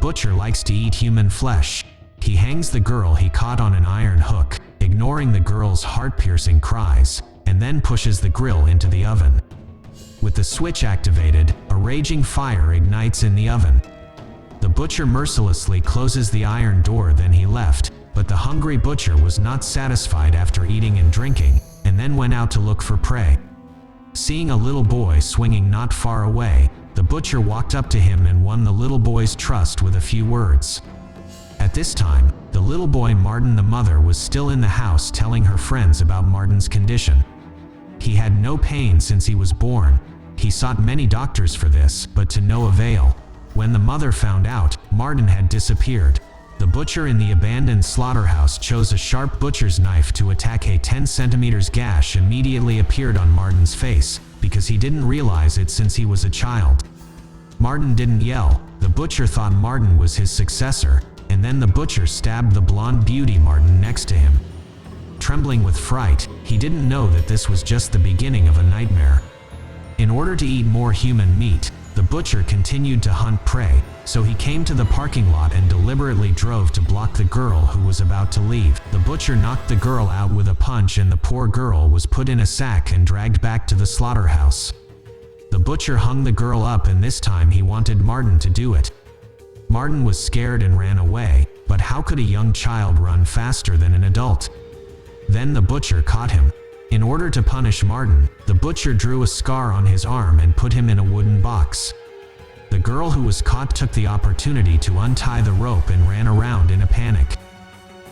butcher likes to eat human flesh. He hangs the girl he caught on an iron hook, ignoring the girl's heart-piercing cries, and then pushes the grill into the oven. With the switch activated, a raging fire ignites in the oven. The butcher mercilessly closes the iron door, then he left, but the hungry butcher was not satisfied after eating and drinking, and then went out to look for prey. Seeing a little boy swinging not far away, the butcher walked up to him and won the little boy's trust with a few words. At this time, the little boy Martin, the mother, was still in the house telling her friends about Martin's condition. He had no pain since he was born. He sought many doctors for this, but to no avail. When the mother found out, Martin had disappeared. The butcher in the abandoned slaughterhouse chose a sharp butcher's knife to attack. A 10 centimeters gash immediately appeared on Martin's face, because he didn't realize it since he was a child. Martin didn't yell. The butcher thought Martin was his successor, and then the butcher stabbed the blonde beauty Martin next to him. Trembling with fright, he didn't know that this was just the beginning of a nightmare. In order to eat more human meat, the butcher continued to hunt prey, so he came to the parking lot and deliberately drove to block the girl who was about to leave. The butcher knocked the girl out with a punch, and the poor girl was put in a sack and dragged back to the slaughterhouse. The butcher hung the girl up, and this time he wanted Martin to do it. Martin was scared and ran away, but how could a young child run faster than an adult? Then the butcher caught him. In order to punish Martin, the butcher drew a scar on his arm and put him in a wooden box. The girl who was caught took the opportunity to untie the rope and ran around in a panic.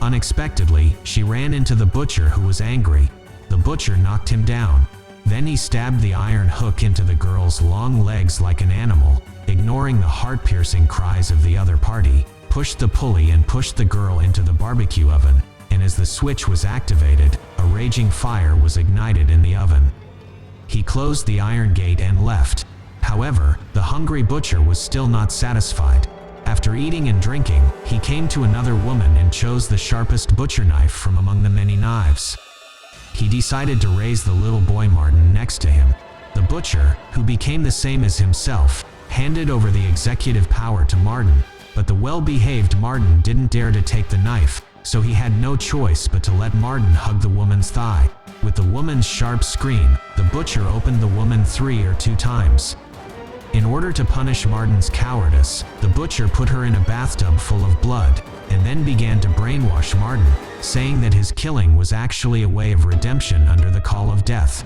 Unexpectedly, she ran into the butcher, who was angry. The butcher knocked him down. Then he stabbed the iron hook into the girl's long legs like an animal, ignoring the heart-piercing cries of the other party, pushed the pulley and pushed the girl into the barbecue oven, and as the switch was activated, a raging fire was ignited in the oven. He closed the iron gate and left. However, the hungry butcher was still not satisfied. After eating and drinking, he came to another woman and chose the sharpest butcher knife from among the many knives. He decided to raise the little boy Martin next to him. The butcher, who became the same as himself, handed over the executive power to Martin, but the well-behaved Martin didn't dare to take the knife, so he had no choice but to let Martin hug the woman's thigh. With the woman's sharp scream, the butcher opened the woman 3 or 2 times. In order to punish Martin's cowardice, the butcher put her in a bathtub full of blood, and then began to brainwash Martin, saying that his killing was actually a way of redemption under the call of death.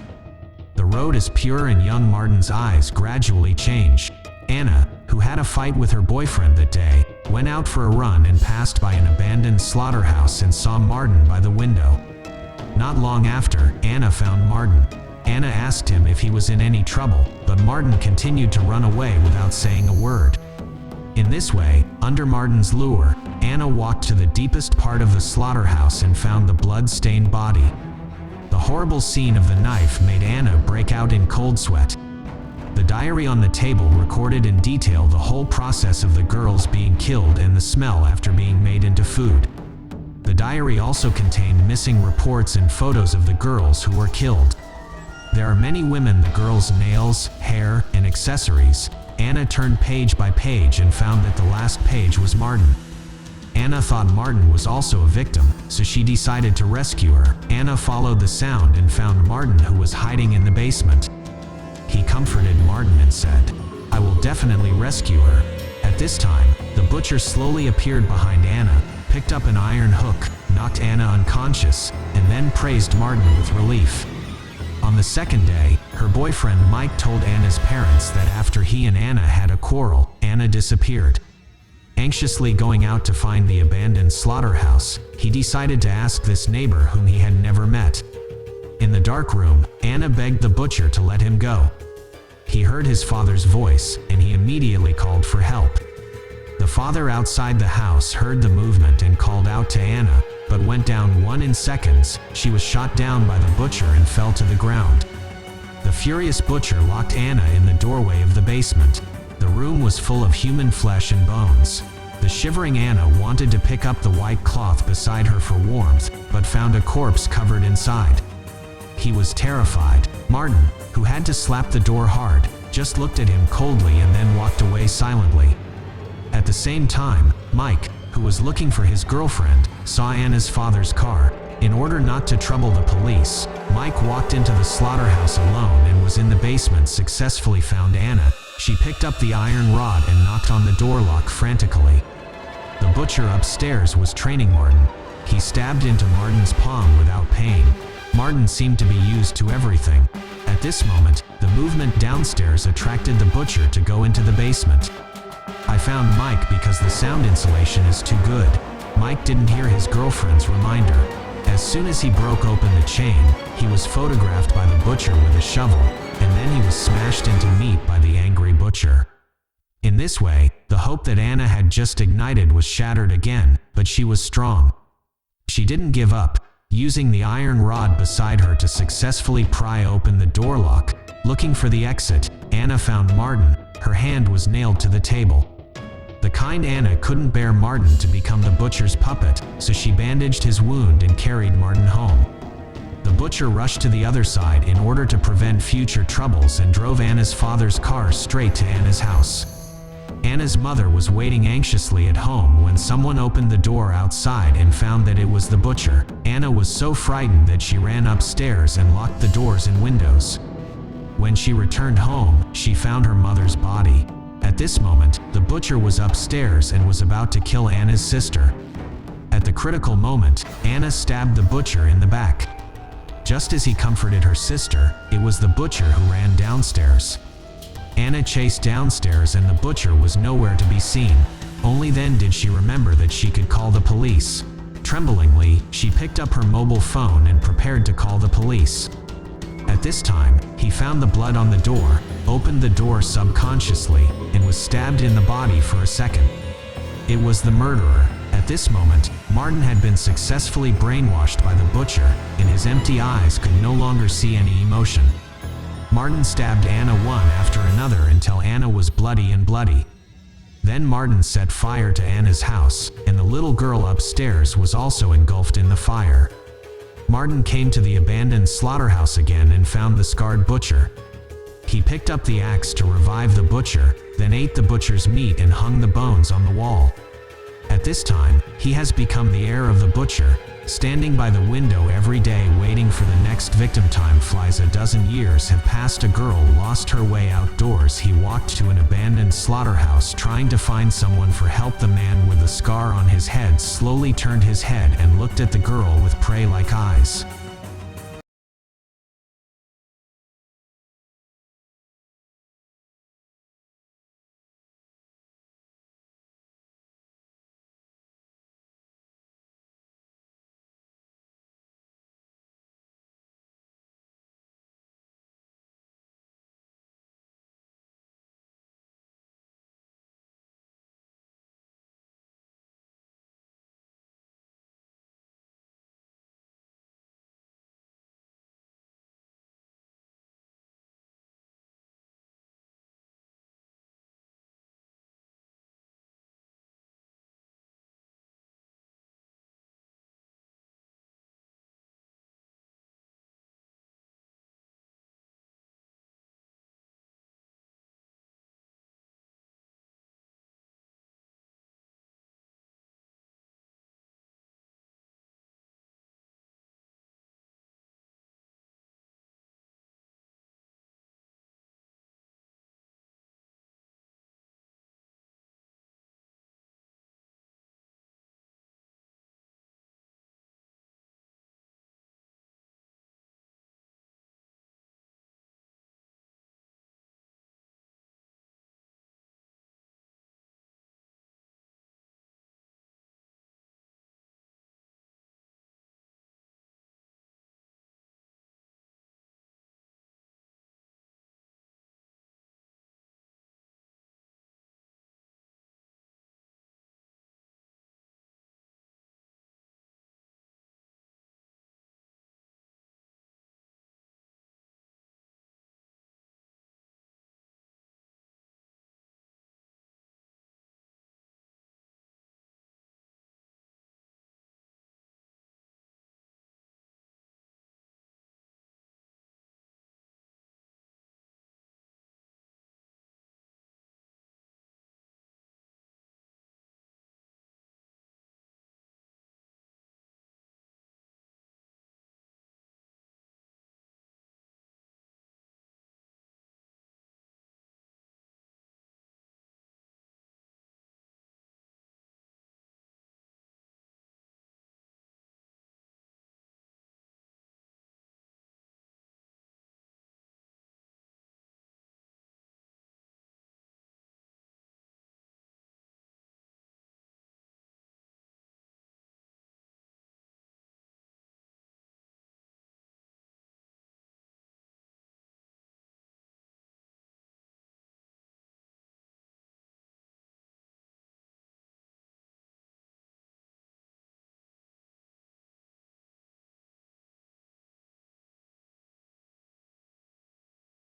The road is pure, and young Martin's eyes gradually changed. Anna, who had a fight with her boyfriend that day, went out for a run and passed by an abandoned slaughterhouse and saw Martin by the window. Not long after, Anna found Martin. Anna asked him if he was in any trouble, but Martin continued to run away without saying a word. In this way, under Martin's lure, Anna walked to the deepest part of the slaughterhouse and found the blood-stained body. The horrible scene of the knife made Anna break out in cold sweat. The diary on the table recorded in detail the whole process of the girls being killed and the smell after being made into food. The diary also contained missing reports and photos of the girls who were killed. There are many women, the girls' nails, hair, and accessories. Anna turned page by page and found that the last page was Martin. Anna thought Martin was also a victim, so she decided to rescue her. Anna followed the sound and found Martin, who was hiding in the basement. He comforted Martin and said, "I will definitely rescue her." At this time, the butcher slowly appeared behind Anna, picked up an iron hook, knocked Anna unconscious, and then praised Martin with relief. On the second day, her boyfriend Mike told Anna's parents that after he and Anna had a quarrel, Anna disappeared. Anxiously going out to find the abandoned slaughterhouse, he decided to ask this neighbor whom he had never met. In the dark room, Anna begged the butcher to let him go. He heard his father's voice, and he immediately called for help. The father outside the house heard the movement and called out to Anna, but went down 1 in seconds. She was shot down by the butcher and fell to the ground. The furious butcher locked Anna in the doorway of the basement. The room was full of human flesh and bones. The shivering Anna wanted to pick up the white cloth beside her for warmth, but found a corpse covered inside. He was terrified. Martin, who had to slap the door hard, just looked at him coldly and then walked away silently. At the same time, Mike, who was looking for his girlfriend, saw Anna's father's car. In order not to trouble the police, Mike walked into the slaughterhouse alone and was in the basement, successfully found Anna. She picked up the iron rod and knocked on the door lock frantically. The butcher upstairs was training Martin. He stabbed into Martin's palm without pain. Martin seemed to be used to everything. At this moment, the movement downstairs attracted the butcher to go into the basement. I found Mike because the sound insulation is too good. Mike didn't hear his girlfriend's reminder. As soon as he broke open the chain, he was photographed by the butcher with a shovel, and then he was smashed into meat by the angry butcher. In this way, the hope that Anna had just ignited was shattered again, but she was strong. She didn't give up, using the iron rod beside her to successfully pry open the door lock. Looking for the exit, Anna found Martin. Her hand was nailed to the table. The kind Anna couldn't bear Martin to become the butcher's puppet, so she bandaged his wound and carried Martin home. The butcher rushed to the other side in order to prevent future troubles and drove Anna's father's car straight to Anna's house. Anna's mother was waiting anxiously at home when someone opened the door outside and found that it was the butcher. Anna was so frightened that she ran upstairs and locked the doors and windows. When she returned home, she found her mother's body. At this moment, the butcher was upstairs and was about to kill Anna's sister. At the critical moment, Anna stabbed the butcher in the back. Just as he comforted her sister, it was the butcher who ran downstairs. Anna chased downstairs and the butcher was nowhere to be seen. Only then did she remember that she could call the police. Tremblingly, she picked up her mobile phone and prepared to call the police. At this time, he found the blood on the door, opened the door subconsciously, and was stabbed in the body for a second. It was the murderer. At this moment, Martin had been successfully brainwashed by the butcher, and his empty eyes could no longer see any emotion. Martin stabbed Anna one after another until Anna was bloody and bloody. Then Martin set fire to Anna's house, and the little girl upstairs was also engulfed in the fire. Martin came to the abandoned slaughterhouse again and found the scarred butcher. He picked up the axe to revive the butcher, then ate the butcher's meat and hung the bones on the wall. At this time, he has become the heir of the butcher, standing by the window every day waiting for the next victim. Time flies. 12 years have passed. A girl lost her way outdoors. He walked to an abandoned slaughterhouse trying to find someone for help. The man with the scar on his head slowly turned his head and looked at the girl with prey-like eyes.